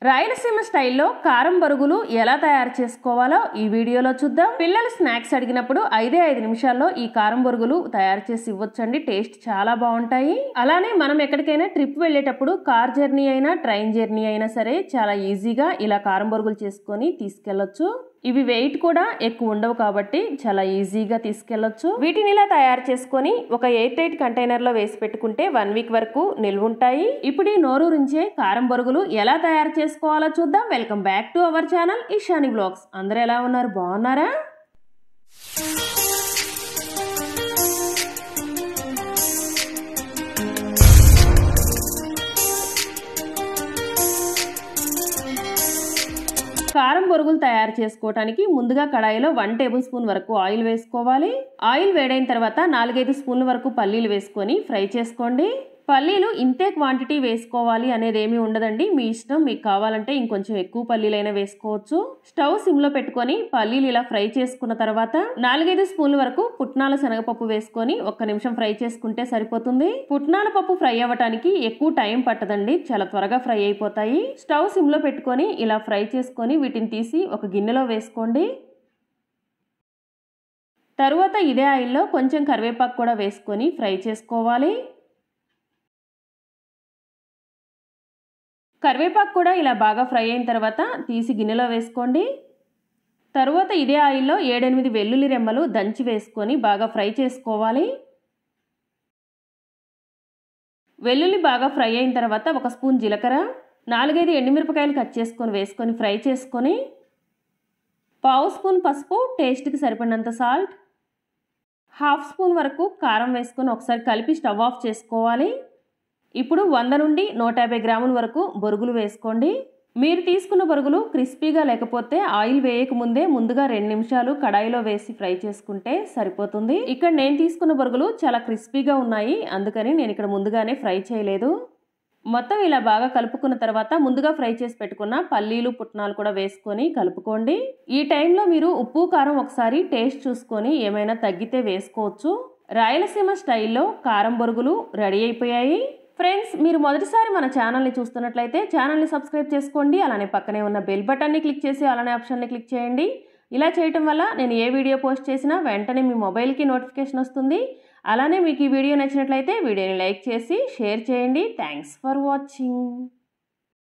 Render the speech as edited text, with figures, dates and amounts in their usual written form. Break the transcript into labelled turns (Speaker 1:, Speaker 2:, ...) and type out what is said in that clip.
Speaker 1: రాయలసీమ స్టైల్లో కారం బరుగులు ఎలా తయారు చేసుకోవాలో ఈ వీడియోలో చూద్దాం. పిల్లలు స్నాక్స్ అడిగినప్పుడు 5 నిమిషాల్లో ఈ కారం బరుగులు తయారు చేసి ఇవ్వొచ్చండి. టేస్ట్ చాలా బాగుంటాయి. అలానే మనం ఎక్కడికైనా ట్రిప్ వెళ్ళేటప్పుడు కార్ జర్నీ అయినా ట్రైన్ జర్నీ అయినా సరే చాలా ఈజీగా ఇలా కారం బరుగులు చేసుకొని తీసుకెళ్లొచ్చు. ఇవి వెయిట్ కూడా ఎక్కువ ఉండవు కాబట్టి చాలా ఈజీగా తీసుకెళ్లొచ్చు. వీటిని ఇలా తయారు చేసుకొని ఒక ఎయిర్ టైట్ కంటైనర్ లో వేసి పెట్టుకుంటే 1 వీక్ వరకు నిల్వ ఉంటాయి. ఇప్పుడు ఈ నోరూరించే కారం బరుగులు ఎలా తయారు చేసుకోవాలో చూద్దాం. Welcome back to our channel Ishani vlogs. అందరూ ఎలా ఉన్నారు? బాగున్నారా? కారం బొరుగులు తయారు చేసుకోవడానికి ముందుగా కడాయిలో 1 టేబుల్ స్పూన్ వరకు ఆయిల్ వేసుకోవాలి. ఆయిల్ వేడైన తర్వాత 4-5 స్పూన్ల వరకు పల్లీలు వేసుకొని ఫ్రై చేసుకోండి. పల్లీలు ఇంతే క్వాంటిటీ వేసుకోవాలి అనేది ఏమీ ఉండదండి, మీ ఇష్టం. మీకు కావాలంటే ఇంకొంచెం ఎక్కువ పల్లీలైనా వేసుకోవచ్చు. స్టవ్ సిమ్లో పెట్టుకొని పల్లీలు ఇలా ఫ్రై చేసుకున్న తర్వాత 4-5 స్పూన్ల వరకు పుట్నాల శనగపప్పు వేసుకొని 1 నిమిషం ఫ్రై చేసుకుంటే సరిపోతుంది. పుట్నాల పప్పు ఫ్రై అవ్వడానికి ఎక్కువ టైం పట్టదండి, చాలా త్వరగా ఫ్రై అయిపోతాయి. స్టవ్ సిమ్లో పెట్టుకొని ఇలా ఫ్రై చేసుకొని వీటిని తీసి ఒక గిన్నెలో వేసుకోండి. తరువాత ఇదే ఆయిల్లో కొంచెం కరివేపాకు కూడా వేసుకొని ఫ్రై చేసుకోవాలి. కరివేపాకు కూడా ఇలా బాగా ఫ్రై అయిన తర్వాత తీసి గిన్నెలో వేసుకోండి. తరువాత ఇదే ఆయిల్లో 7-8 వెల్లుల్లి రెమ్మలు దంచి వేసుకొని బాగా ఫ్రై చేసుకోవాలి. వెల్లుల్లి బాగా ఫ్రై అయిన తర్వాత 1 స్పూన్ జీలకర్ర, 4-5 ఎండుమిరపకాయలు కట్ చేసుకొని వేసుకొని ఫ్రై చేసుకొని 1/2 స్పూన్ పసుపు, టేస్ట్కి సరిపడినంత సాల్ట్, 1/2 స్పూన్ వరకు కారం వేసుకొని ఒకసారి కలిపి స్టవ్ ఆఫ్ చేసుకోవాలి. ఇప్పుడు 100 నుండి 150 గ్రాముల వరకు బొరుగులు వేసుకోండి. మీరు తీసుకున్న బొరుగులు క్రిస్పీగా లేకపోతే ఆయిల్ వేయక ముందుగా 2 నిమిషాలు కడాయిలో వేసి ఫ్రై చేసుకుంటే సరిపోతుంది. ఇక్కడ నేను తీసుకున్న బొరుగులు చాలా క్రిస్పీగా ఉన్నాయి, అందుకని నేను ఇక్కడ ముందుగానే ఫ్రై చేయలేదు. మొత్తం ఇలా బాగా కలుపుకున్న తర్వాత ముందుగా ఫ్రై చేసి పెట్టుకున్న పల్లీలు పుట్నాలు కూడా వేసుకొని కలుపుకోండి. ఈ టైంలో మీరు ఉప్పు కారం ఒకసారి టేస్ట్ చూసుకొని ఏమైనా తగ్గితే వేసుకోవచ్చు. రాయలసీమ స్టైల్లో కారం బొరుగులు రెడీ అయిపోయాయి. ఫ్రెండ్స్, మీరు మొదటిసారి మన ఛానల్ని చూస్తున్నట్లయితే ఛానల్ని సబ్స్క్రైబ్ చేసుకోండి. అలానే పక్కనే ఉన్న బెల్ బటన్ని క్లిక్ చేసి అలానే ఆప్షన్ని క్లిక్ చేయండి. ఇలా చేయటం వల్ల నేను ఏ వీడియో పోస్ట్ చేసినా వెంటనే మీ మొబైల్కి నోటిఫికేషన్ వస్తుంది. అలానే మీకు ఈ వీడియో నచ్చినట్లయితే వీడియోని లైక్ చేసి షేర్ చేయండి. Thanks for watching.